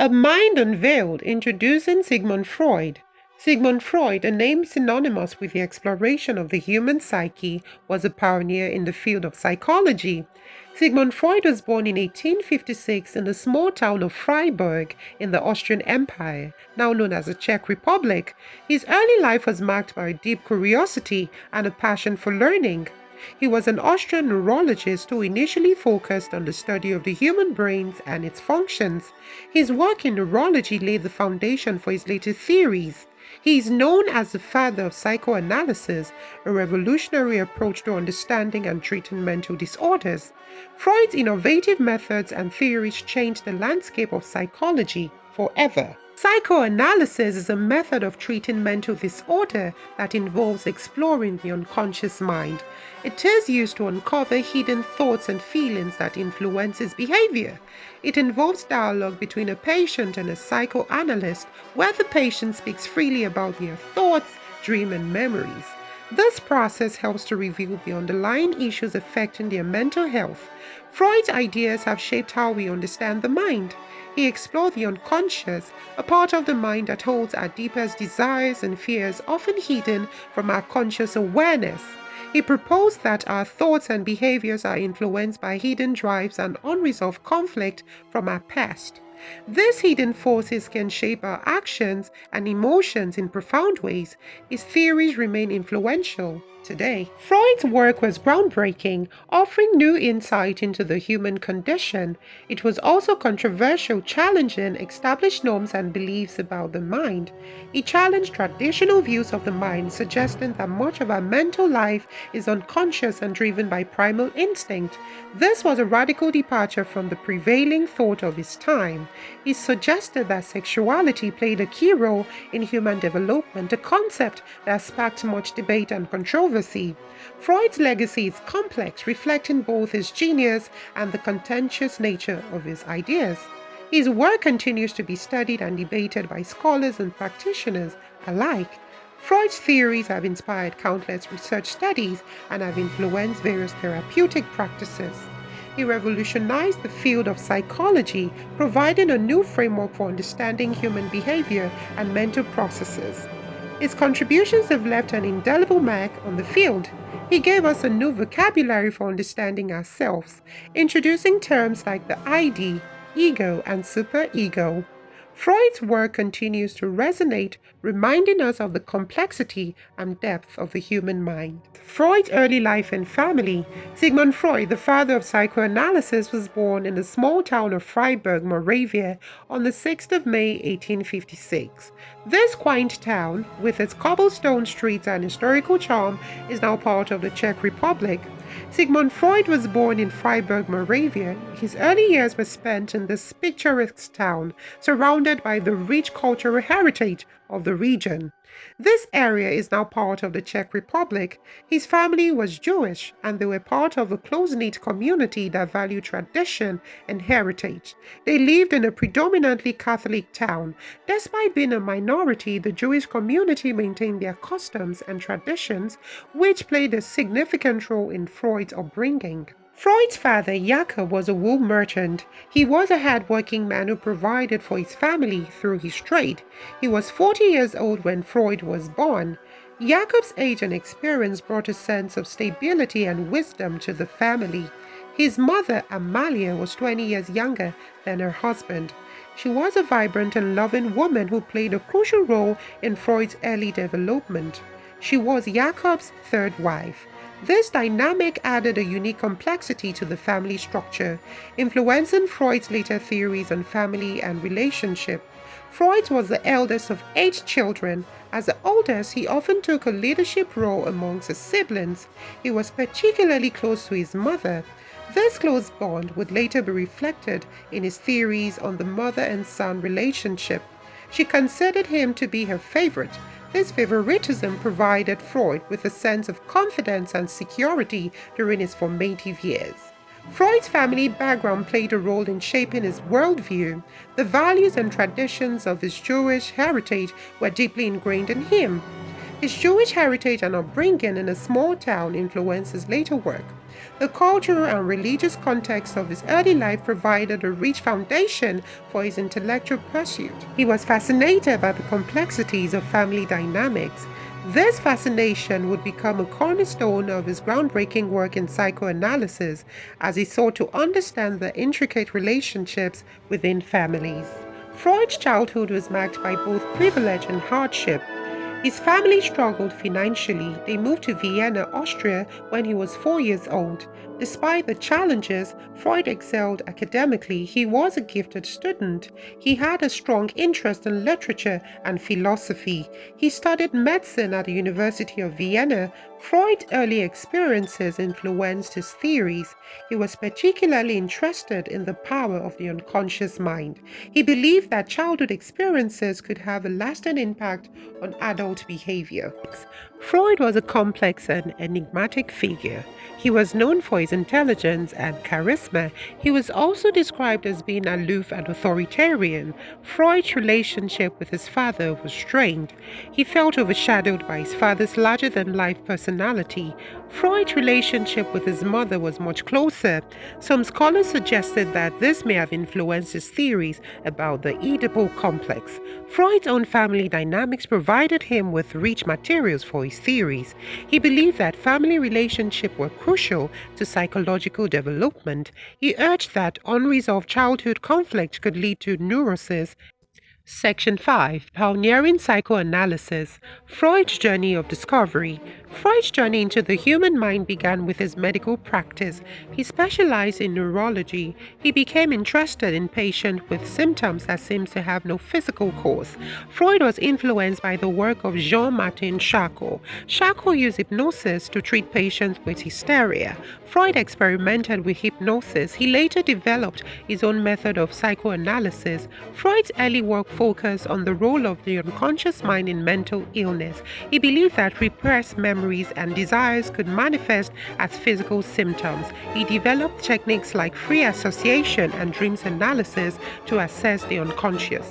A Mind Unveiled, introducing Sigmund Freud. Sigmund Freud, a name synonymous with the exploration of the human psyche, was a pioneer in the field of psychology. Sigmund Freud was born in 1856 in the small town of Freiberg in the Austrian Empire, now known as the Czech Republic. His early life was marked by a deep curiosity and a passion for learning. He was an Austrian neurologist who initially focused on the study of the human brains and its functions. His work in neurology laid the foundation for his later theories. He is known as the father of psychoanalysis, a revolutionary approach to understanding and treating mental disorders. Freud's innovative methods and theories changed the landscape of psychology forever. Psychoanalysis is a method of treating mental disorder that involves exploring the unconscious mind. It is used to uncover hidden thoughts and feelings that influences behavior. It involves dialogue between a patient and a psychoanalyst, where the patient speaks freely about their thoughts, dreams, and memories. This process helps to reveal the underlying issues affecting their mental health. Freud's ideas have shaped how we understand the mind. He explored the unconscious, a part of the mind that holds our deepest desires and fears, often hidden from our conscious awareness. He proposed that our thoughts and behaviors are influenced by hidden drives and unresolved conflict from our past. These hidden forces can shape our actions and emotions in profound ways. His theories remain influential today. Freud's work was groundbreaking, offering new insight into the human condition. It was also controversial, challenging established norms and beliefs about the mind. He challenged traditional views of the mind, suggesting that much of our mental life is unconscious and driven by primal instinct. This was a radical departure from the prevailing thought of his time. He suggested that sexuality played a key role in human development, a concept that sparked much debate and controversy. Freud's legacy is complex, reflecting both his genius and the contentious nature of his ideas. His work continues to be studied and debated by scholars and practitioners alike. Freud's theories have inspired countless research studies and have influenced various therapeutic practices. He revolutionized the field of psychology, providing a new framework for understanding human behavior and mental processes. His contributions have left an indelible mark on the field. He gave us a new vocabulary for understanding ourselves, introducing terms like the ID, ego, and superego. Freud's work continues to resonate, reminding us of the complexity and depth of the human mind. Freud's early life and family. Sigmund Freud, the father of psychoanalysis, was born in the small town of Freiberg, Moravia, on the 6th of May, 1856. This quaint town, with its cobblestone streets and historical charm, is now part of the Czech Republic. Sigmund Freud was born in Freiberg, Moravia. His early years were spent in this picturesque town, surrounded by the rich cultural heritage of the region. This area is now part of the Czech Republic. His family was Jewish, and they were part of a close-knit community that valued tradition and heritage. They lived in a predominantly Catholic town. Despite being a minority, the Jewish community maintained their customs and traditions, which played a significant role in Freud's upbringing. Freud's father, Jakob, was a wool merchant. He was a hard-working man who provided for his family through his trade. He was 40 years old when Freud was born. Jakob's age and experience brought a sense of stability and wisdom to the family. His mother, Amalia, was 20 years younger than her husband. She was a vibrant and loving woman who played a crucial role in Freud's early development. She was Jakob's third wife. This dynamic added a unique complexity to the family structure, influencing Freud's later theories on family and relationship. Freud was the eldest of 8 children. As the oldest, he often took a leadership role amongst his siblings. He was particularly close to his mother. This close bond would later be reflected in his theories on the mother and son relationship. She considered him to be her favorite. This favoritism provided Freud with a sense of confidence and security during his formative years. Freud's family background played a role in shaping his worldview. The values and traditions of his Jewish heritage were deeply ingrained in him. His Jewish heritage and upbringing in a small town influenced his later work. The cultural and religious context of his early life provided a rich foundation for his intellectual pursuit. He was fascinated by the complexities of family dynamics. This fascination would become a cornerstone of his groundbreaking work in psychoanalysis as he sought to understand the intricate relationships within families. Freud's childhood was marked by both privilege and hardship. His family struggled financially. They moved to Vienna, Austria when he was 4 years old. Despite the challenges, Freud excelled academically. He was a gifted student. He had a strong interest in literature and philosophy. He studied medicine at the University of Vienna. Freud's early experiences influenced his theories. He was particularly interested in the power of the unconscious mind. He believed that childhood experiences could have a lasting impact on adult behavior. Freud was a complex and enigmatic figure. He was known for his intelligence and charisma. He was also described as being aloof and authoritarian. Freud's relationship with his father was strained. He felt overshadowed by his father's larger-than-life personality. Freud's relationship with his mother was much closer. Some scholars suggested that this may have influenced his theories about the Oedipal complex. Freud's own family dynamics provided him with rich materials for his theories. He believed that family relationships were crucial to psychological development. He urged that unresolved childhood conflict could lead to neurosis. Section 5. Pioneering Psychoanalysis. Freud's Journey of Discovery. Freud's journey into the human mind began with his medical practice. He specialized in neurology. He became interested in patients with symptoms that seemed to have no physical cause. Freud was influenced by the work of Jean-Martin Charcot. Charcot used hypnosis to treat patients with hysteria. Freud experimented with hypnosis. He later developed his own method of psychoanalysis. Freud's early work focused on the role of the unconscious mind in mental illness. He believed that repressed memories and desires could manifest as physical symptoms. He developed techniques like free association and dreams analysis to assess the unconscious.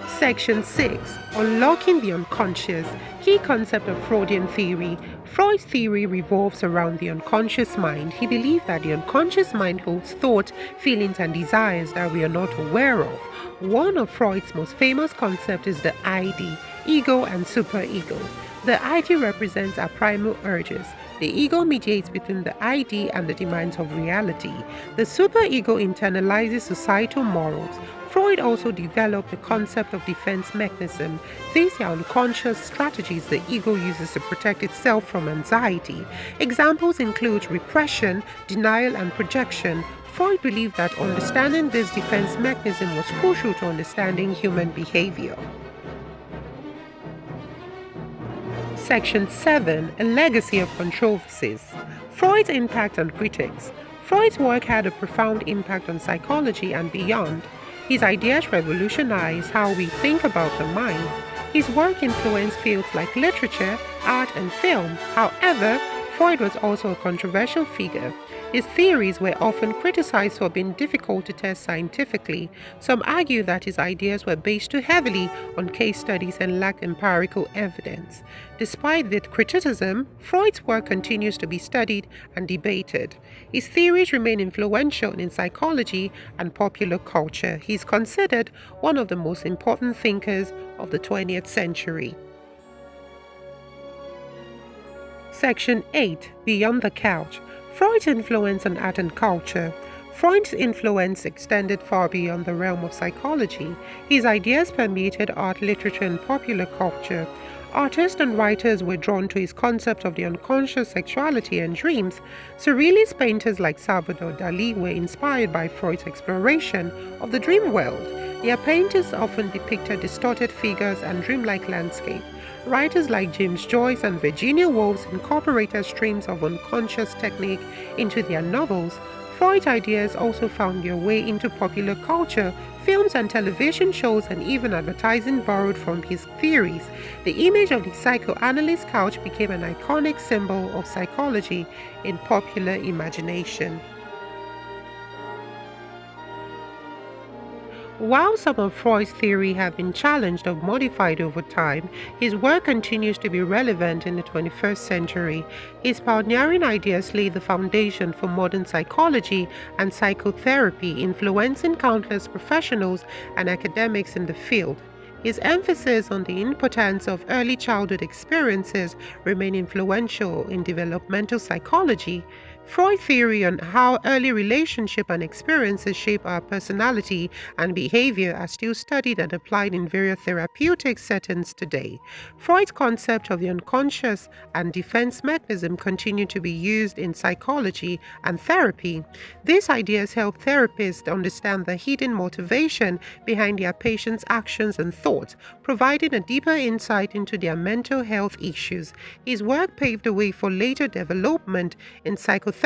Section 6. Unlocking the Unconscious. Key concept of Freudian theory. Freud's theory revolves around the unconscious mind. He believed that the unconscious mind holds thoughts, feelings, and desires that we are not aware of. One of Freud's most famous concepts is the ID, ego and superego. The ID represents our primal urges. The ego mediates between the ID and the demands of reality. The superego internalizes societal morals. Freud also developed the concept of defense mechanism. These are unconscious strategies the ego uses to protect itself from anxiety. Examples include repression, denial, and projection. Freud believed that understanding this defense mechanism was crucial to understanding human behavior. Section 7. A Legacy of Controversies. Freud's Impact on Critics. Freud's work had a profound impact on psychology and beyond. His ideas revolutionized how we think about the mind. His work influenced fields like literature, art, and film. However, Freud was also a controversial figure. His theories were often criticized for being difficult to test scientifically. Some argue that his ideas were based too heavily on case studies and lacked empirical evidence. Despite that criticism, Freud's work continues to be studied and debated. His theories remain influential in psychology and popular culture. He is considered one of the most important thinkers of the 20th century. Section 8. Beyond the Couch. Freud's influence on art and culture. Freud's influence extended far beyond the realm of psychology. His ideas permeated art, literature, and popular culture. Artists and writers were drawn to his concept of the unconscious, sexuality, and dreams. Surrealist painters like Salvador Dali were inspired by Freud's exploration of the dream world. Their paintings often depicted distorted figures and dreamlike landscapes. Writers like James Joyce and Virginia Woolf incorporated streams of unconscious technique into their novels. Freud's ideas also found their way into popular culture. Films and television shows and even advertising borrowed from his theories. The image of the psychoanalyst couch became an iconic symbol of psychology in popular imagination. While some of Freud's theory have been challenged or modified over time, his work continues to be relevant in the 21st century. His pioneering ideas lay the foundation for modern psychology and psychotherapy, influencing countless professionals and academics in the field. His emphasis on the importance of early childhood experiences remain influential in developmental psychology. Freud's theory on how early relationship and experiences shape our personality and behavior are still studied and applied in various therapeutic settings today. Freud's concept of the unconscious and defense mechanism continue to be used in psychology and therapy. These ideas help therapists understand the hidden motivation behind their patients' actions and thoughts, providing a deeper insight into their mental health issues. His work paved the way for later development in psychotherapy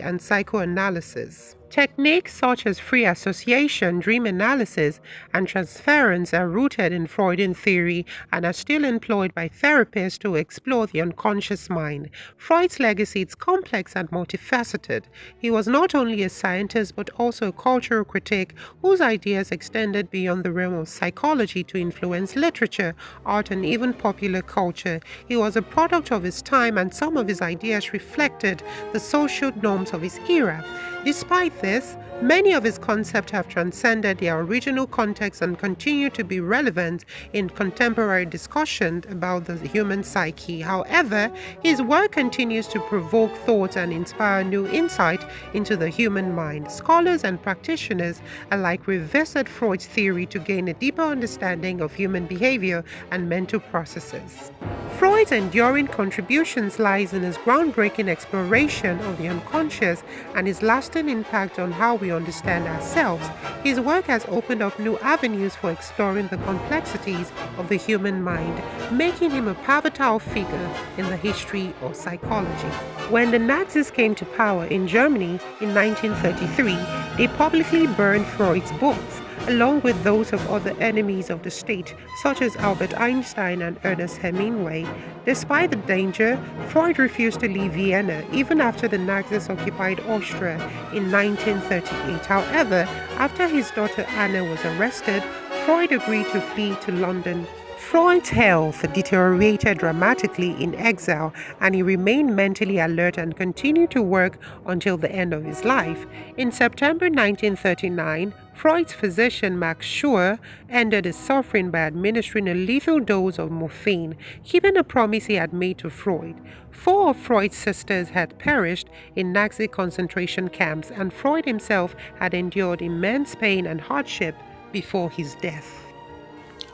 and psychoanalysis. Techniques such as free association, dream analysis, and transference are rooted in Freudian theory and are still employed by therapists to explore the unconscious mind. Freud's legacy is complex and multifaceted. He was not only a scientist but also a cultural critic whose ideas extended beyond the realm of psychology to influence literature, art, and even popular culture. He was a product of his time, and some of his ideas reflected the social norms of his era. Despite this, many of his concepts have transcended their original context and continue to be relevant in contemporary discussion about the human psyche. However, his work continues to provoke thought and inspire new insight into the human mind. Scholars and practitioners alike revisit Freud's theory to gain a deeper understanding of human behavior and mental processes. Freud's enduring contributions lies in his groundbreaking exploration of the unconscious and his lasting impact on how we understand ourselves. His work has opened up new avenues for exploring the complexities of the human mind, making him a pivotal figure in the history of psychology. When the Nazis came to power in Germany in 1933, they publicly burned Freud's books, along with those of other enemies of the state, such as Albert Einstein and Ernest Hemingway. Despite the danger, Freud refused to leave Vienna even after the Nazis occupied Austria in 1938. However, after his daughter Anna was arrested, Freud agreed to flee to London. Freud's health deteriorated dramatically in exile, and he remained mentally alert and continued to work until the end of his life. In September 1939, Freud's physician Max Schur ended his suffering by administering a lethal dose of morphine, keeping a promise he had made to Freud. 4 of Freud's sisters had perished in Nazi concentration camps, and Freud himself had endured immense pain and hardship before his death.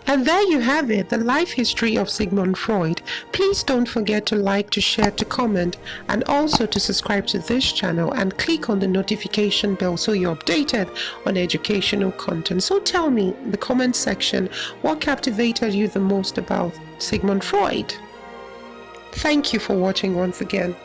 And there you have it, the life history of Sigmund Freud. Please don't forget to like, to share, to comment, and also to subscribe to this channel and click on the notification bell so you're updated on educational content. So tell me in the comment section, what captivated you the most about Sigmund Freud? Thank you for watching once again.